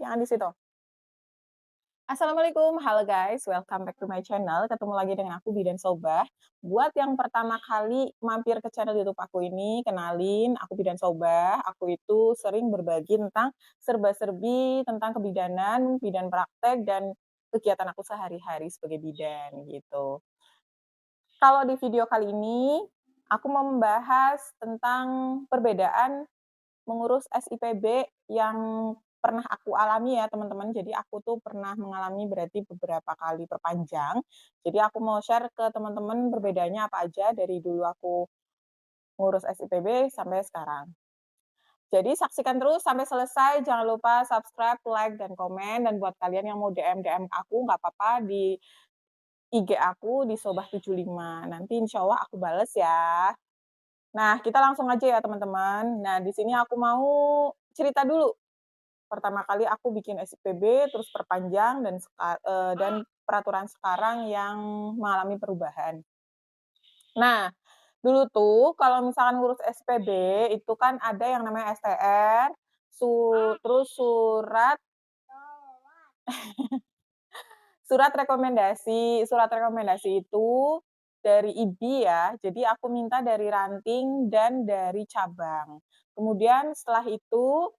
jangan di situ. Assalamualaikum, halo guys, welcome back to my channel. Ketemu lagi dengan aku Bidan Sobah. Buat yang pertama kali mampir ke channel YouTube aku ini, kenalin, aku Bidan Sobah. Aku itu sering berbagi tentang serba-serbi tentang kebidanan, bidan praktek, dan kegiatan aku sehari-hari sebagai bidan gitu. Kalau di video kali ini, aku mau membahas tentang perbedaan mengurus SIPB yang pernah aku alami ya teman-teman. Jadi aku tuh pernah mengalami berarti beberapa kali perpanjang. Jadi aku mau share ke teman-teman perbedaannya apa aja dari dulu aku ngurus SIPB sampai sekarang. Jadi saksikan terus sampai selesai, jangan lupa subscribe, like, dan komen. Dan buat kalian yang mau DM-DM aku, nggak apa-apa di IG aku di Sobah75. Nanti insya Allah aku bales ya. Nah, kita langsung aja ya teman-teman. Nah, di sini aku mau cerita dulu. Pertama kali aku bikin SIPB, terus perpanjang dan peraturan sekarang yang mengalami perubahan. Nah, dulu tuh kalau misalkan ngurus SPB itu kan ada yang namanya STR, terus surat rekomendasi itu dari IBI ya, jadi aku minta dari ranting dan dari cabang. Kemudian setelah itu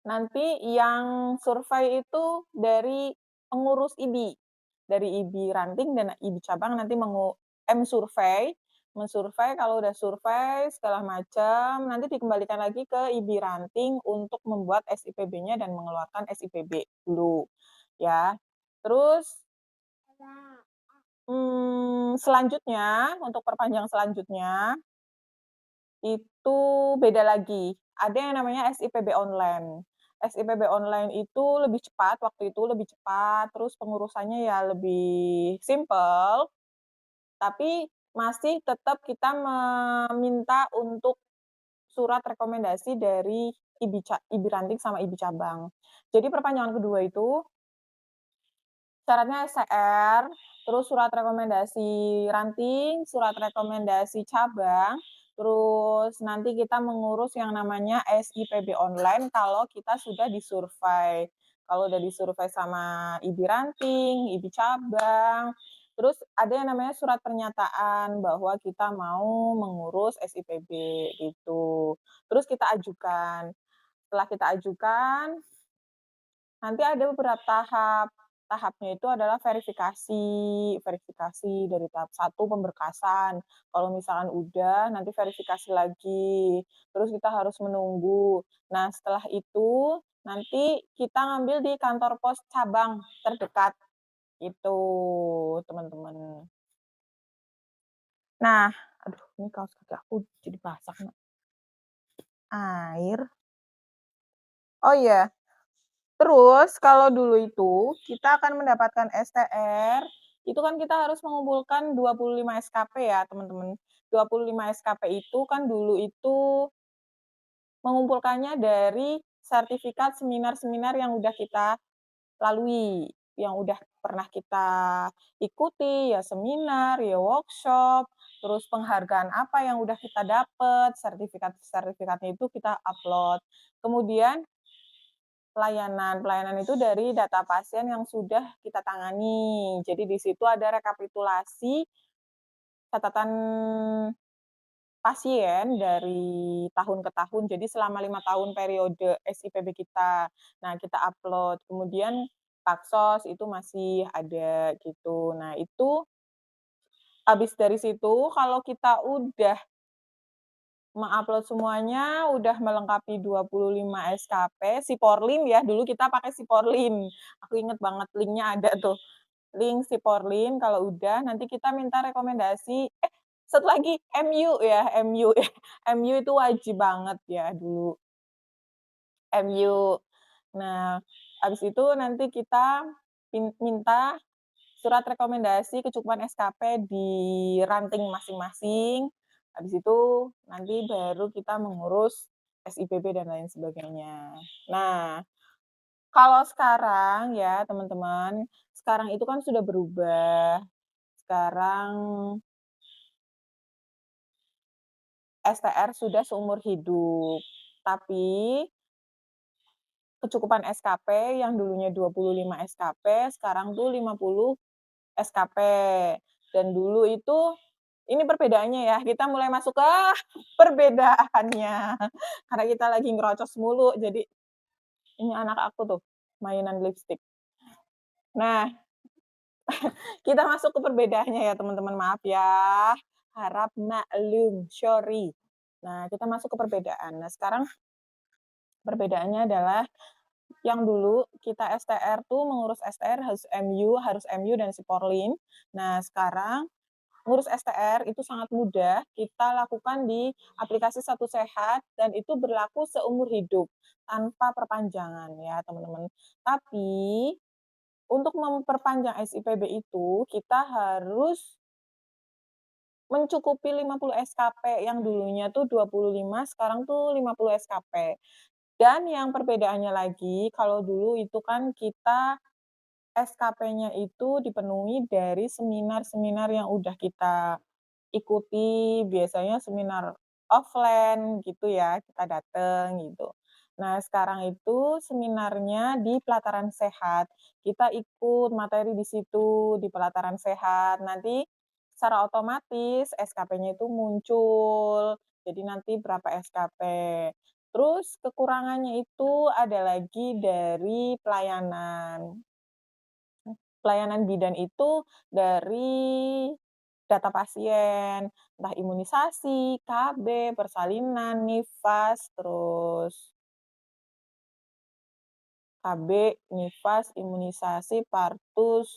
nanti yang survei itu dari pengurus IBI, dari IBI ranting dan IBI cabang nanti mensurvei, kalau udah survei segala macam, nanti dikembalikan lagi ke IBI ranting untuk membuat SIPB-nya dan mengeluarkan SIPB dulu, ya. Terus, selanjutnya, untuk perpanjang selanjutnya, itu beda lagi. Ada yang namanya SIPB online. SIPB online itu lebih cepat, waktu itu lebih cepat, terus pengurusannya ya lebih simpel, tapi masih tetap kita meminta untuk surat rekomendasi dari IBI ranting sama IBI cabang. Jadi perpanjangan kedua itu syaratnya STR, terus surat rekomendasi ranting, surat rekomendasi cabang, terus nanti kita mengurus yang namanya SIPB online kalau kita sudah disurvei. Kalau udah disurvei sama IBI ranting, IBI cabang, terus ada yang namanya surat pernyataan bahwa kita mau mengurus SIPB gitu. Terus kita ajukan. Setelah kita ajukan, nanti ada beberapa tahap. Tahapnya itu adalah verifikasi, verifikasi dari tahap 1 pemberkasan. Kalau misalkan udah, nanti verifikasi lagi, terus kita harus menunggu. Nah, setelah itu, nanti kita ngambil di kantor pos cabang terdekat, itu teman-teman. Nah, aduh ini kaos kaki aku jadi basah nih, air. Oh iya, terus kalau dulu itu kita akan mendapatkan STR, itu kan kita harus mengumpulkan 25 SKP ya teman-teman. 25 SKP itu kan dulu itu mengumpulkannya dari sertifikat seminar-seminar yang udah kita lalui, yang udah pernah kita ikuti, ya seminar, ya workshop, terus penghargaan apa yang udah kita dapat, sertifikatnya itu kita upload. Kemudian pelayanan itu dari data pasien yang sudah kita tangani. Jadi di situ ada rekapitulasi catatan pasien dari tahun ke tahun. Jadi selama 5 tahun periode SIPB kita. Nah, kita upload. Kemudian Paksos itu masih ada gitu. Nah, itu habis dari situ kalau kita udah mengupload semuanya, udah melengkapi 25 SKP, Siporlin ya, dulu kita pakai Siporlin. Aku inget banget linknya ada tuh, link Siporlin kalau udah nanti kita minta rekomendasi satu lagi MU ya, MU ya, MU itu wajib banget ya dulu, MU. Nah, habis itu nanti kita minta surat rekomendasi kecukupan SKP di ranting masing-masing, habis itu nanti baru kita mengurus SIPB dan lain sebagainya. Nah, kalau sekarang ya teman-teman, sekarang itu kan sudah berubah. Sekarang STR sudah seumur hidup, tapi kecukupan SKP yang dulunya 25 SKP, sekarang tuh 50 SKP. Dan dulu itu ini perbedaannya ya, kita mulai masuk ke perbedaannya. Karena kita lagi ngerocos mulu, jadi ini anak aku tuh, mainan lipstik. Nah, kita masuk ke perbedaannya ya teman-teman, maaf ya. Harap maklum, sorry. Nah, kita masuk ke perbedaan. Nah, sekarang perbedaannya adalah yang dulu kita STR tuh mengurus STR harus MU dan Siporlin. Nah, sekarang ngurus STR itu sangat mudah, kita lakukan di aplikasi Satu Sehat dan itu berlaku seumur hidup, tanpa perpanjangan ya teman-teman. Tapi, untuk memperpanjang SIPB itu, kita harus mencukupi 50 SKP, yang dulunya tuh 25, sekarang tuh 50 SKP. Dan yang perbedaannya lagi, kalau dulu itu kan kita SKP-nya itu dipenuhi dari seminar-seminar yang udah kita ikuti, biasanya seminar offline gitu ya, kita dateng gitu. Nah, sekarang itu seminarnya di Pelataran Sehat. Kita ikut materi di situ, di Pelataran Sehat. Nanti secara otomatis SKP-nya itu muncul, jadi nanti berapa SKP. Terus kekurangannya itu ada lagi dari pelayanan. Pelayanan bidan itu dari data pasien, entah imunisasi, KB, persalinan, nifas, terus KB, nifas, imunisasi, partus,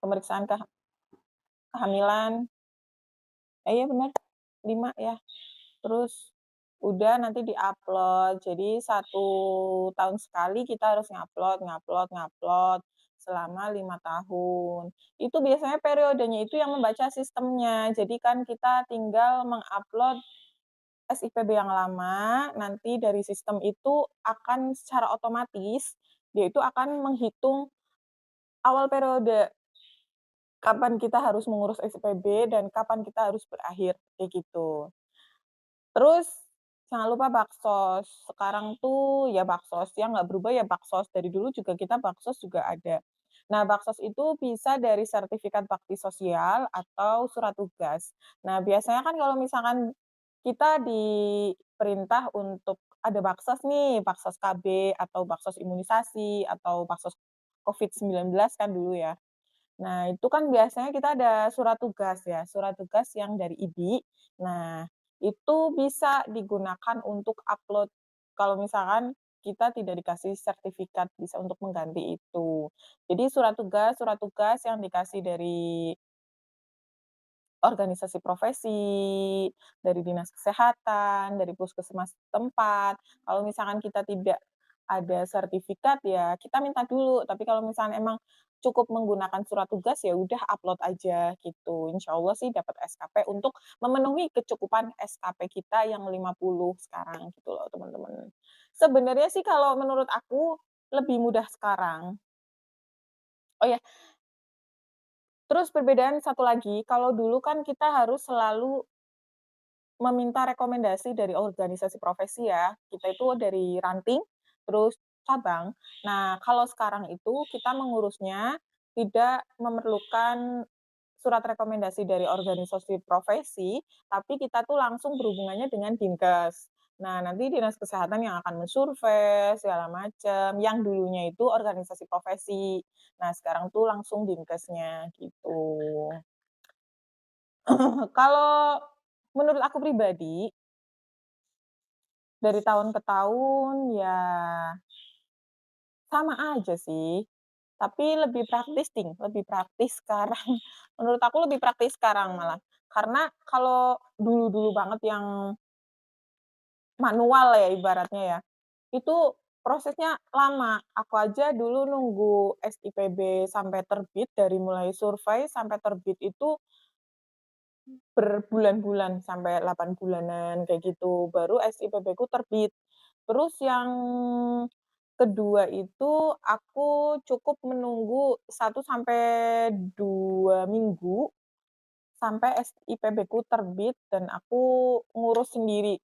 pemeriksaan kehamilan, iya benar, 5 ya. Terus udah nanti di-upload. Jadi 1 tahun sekali kita harus ngupload ngupload ngupload selama 5 tahun. Itu biasanya periodenya itu yang membaca sistemnya. Jadi kan kita tinggal mengupload SIPB yang lama, nanti dari sistem itu akan secara otomatis, dia itu akan menghitung awal periode, kapan kita harus mengurus SIPB dan kapan kita harus berakhir, kayak gitu. Terus jangan lupa baksos. Sekarang tuh ya baksos, yang nggak berubah ya baksos. Dari dulu juga kita baksos juga ada. Nah, baksos itu bisa dari sertifikat bakti sosial atau surat tugas. Nah, biasanya kan kalau misalkan kita diperintah untuk ada baksos nih, baksos KB atau baksos imunisasi atau baksos COVID-19 kan dulu ya. Nah, itu kan biasanya kita ada surat tugas ya, surat tugas yang dari IDI. Nah, itu bisa digunakan untuk upload kalau misalkan kita tidak dikasih sertifikat, bisa untuk mengganti itu. Jadi surat tugas yang dikasih dari organisasi profesi, dari dinas kesehatan, dari puskesmas tempat. Kalau misalkan kita tidak ada sertifikat, ya kita minta dulu, tapi kalau misalnya emang cukup menggunakan surat tugas, ya udah upload aja gitu. Insya Allah sih dapat SKP untuk memenuhi kecukupan SKP kita yang 50 sekarang gitu loh, teman-teman. Sebenarnya sih kalau menurut aku lebih mudah sekarang. Oh ya, terus perbedaan satu lagi, kalau dulu kan kita harus selalu meminta rekomendasi dari organisasi profesi ya, kita itu dari ranting, terus cabang. Nah, kalau sekarang itu kita mengurusnya tidak memerlukan surat rekomendasi dari organisasi profesi, tapi kita tuh langsung berhubungannya dengan Dinkes. Nah, nanti dinas kesehatan yang akan mensurvei segala macam, yang dulunya itu organisasi profesi. Nah, sekarang tuh langsung Dinkesnya, gitu. Kalau menurut aku pribadi, dari tahun ke tahun, ya sama aja sih, tapi lebih praktis lebih praktis sekarang. Menurut aku lebih praktis sekarang malah. Karena kalau dulu-dulu banget yang manual ya ibaratnya ya, itu prosesnya lama. Aku aja dulu nunggu SIPB sampai terbit, dari mulai survei sampai terbit itu berbulan-bulan, sampai 8 bulanan kayak gitu, baru SIPB-ku terbit. Terus yang kedua itu aku cukup menunggu 1 sampai 2 minggu sampai SIPB-ku terbit dan aku ngurus sendiri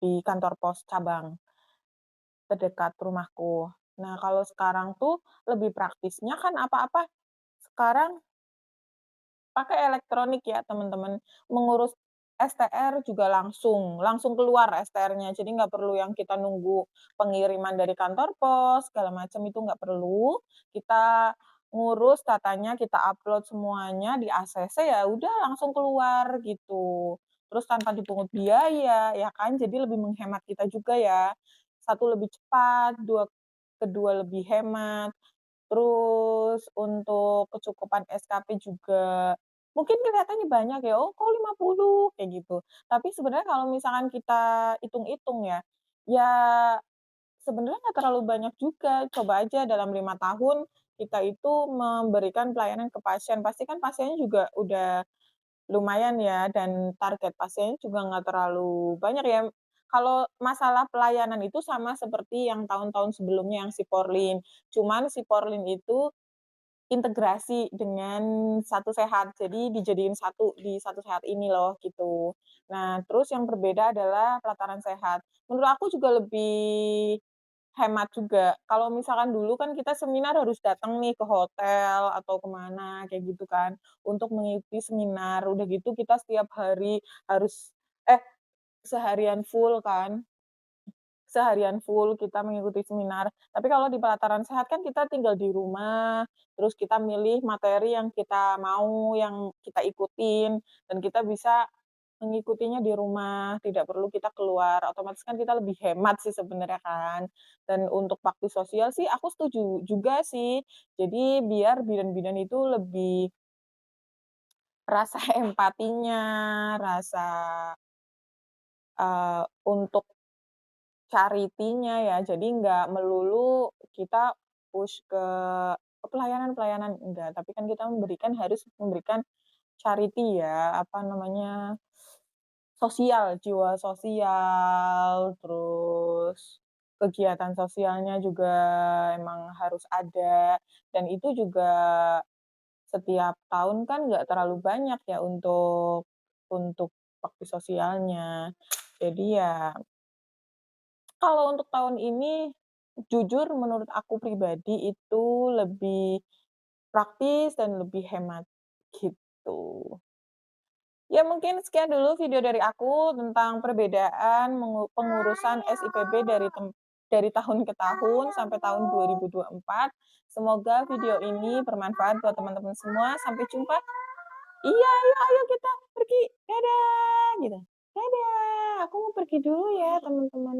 di kantor pos cabang terdekat rumahku. Nah, kalau sekarang tuh lebih praktisnya kan apa-apa sekarang pakai elektronik ya, teman-teman. Mengurus STR juga langsung langsung keluar STR-nya, jadi nggak perlu yang kita nunggu pengiriman dari kantor pos, segala macam itu nggak perlu. Kita ngurus datanya, kita upload semuanya di ACC, ya udah langsung keluar gitu. Terus tanpa dipungut biaya, ya kan, jadi lebih menghemat kita juga ya. Satu lebih cepat, kedua lebih hemat. Terus untuk kecukupan SKP juga mungkin kelihatannya banyak ya, "Oh kok 50?" Kayak gitu. Tapi sebenarnya kalau misalkan kita hitung-hitung ya, ya sebenarnya nggak terlalu banyak juga. Coba aja dalam 5 tahun kita itu memberikan pelayanan ke pasien, pasti kan pasiennya juga udah lumayan ya, dan target pasiennya juga nggak terlalu banyak ya. Kalau masalah pelayanan itu sama seperti yang tahun-tahun sebelumnya yang si Porlin, cuman si Porlin itu integrasi dengan Satu Sehat, jadi dijadiin satu di Satu Sehat ini loh, gitu. Nah, terus yang berbeda adalah pelataran sehat. Menurut aku juga lebih hemat juga. Kalau misalkan dulu kan kita seminar harus datang nih ke hotel atau ke mana, kayak gitu kan, untuk mengikuti seminar. Udah gitu kita setiap hari harus seharian full kan. Seharian full kita mengikuti seminar. Tapi kalau di pelataran sehat kan kita tinggal di rumah, terus kita milih materi yang kita mau, yang kita ikutin, dan kita bisa mengikutinya di rumah, tidak perlu kita keluar. Otomatis kan kita lebih hemat sih sebenarnya kan. Dan untuk bakti sosial sih aku setuju juga sih. Jadi biar bidan-bidan itu lebih rasa empatinya, rasa, untuk charity-nya ya, jadi nggak melulu kita push ke pelayanan-pelayanan, enggak, tapi kan kita harus memberikan charity ya, apa namanya, sosial, jiwa sosial, terus kegiatan sosialnya juga emang harus ada, dan itu juga setiap tahun kan nggak terlalu banyak ya untuk bakti sosialnya. Jadi ya kalau untuk tahun ini, jujur menurut aku pribadi itu lebih praktis dan lebih hemat, gitu. Ya mungkin sekian dulu video dari aku tentang perbedaan pengurusan SIPB dari tahun ke tahun sampai tahun 2024. Semoga video ini bermanfaat buat teman-teman semua. Sampai jumpa. Iya, ayo ayo kita pergi, dadah, gitu. Dadah, aku mau pergi dulu ya teman-teman.